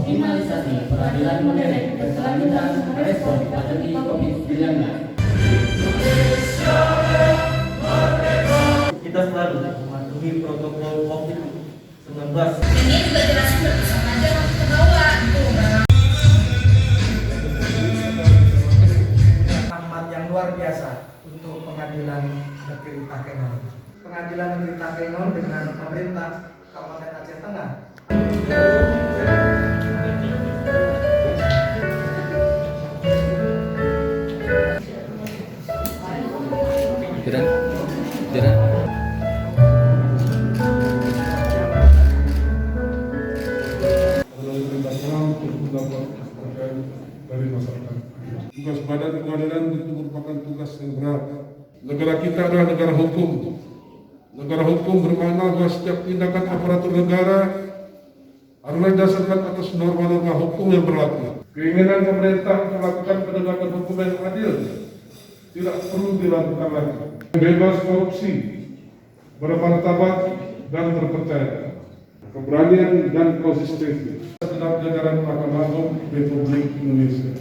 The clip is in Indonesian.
optimalisasi peradilan modern berkelanjutan respon pandemi COVID-19. Kita selalu mematuhi protokol COVID-19. Ini juga jelasin bersama aja ke bawah tuh. Rahmat yang luar biasa untuk Pengadilan Negeri Takengon. Pengadilan Negeri Takengon dengan pemerintah Kabupaten Aceh Tengah. Dari masyarakat. Tugas badan pengadilan itu merupakan tugas yang berat. Negara kita adalah negara hukum. Negara hukum bermakna bahwa setiap tindakan aparatur negara adalah didasarkan atas norma-norma hukum yang berlaku. Keinginan pemerintah untuk melakukan penegakan hukum yang adil tidak perlu dilakukan lagi. Bebas korupsi, bermartabat dan terpercaya. Keberanian dan konsistensi segenap jajaran Mahkamah Agung Republik Indonesia.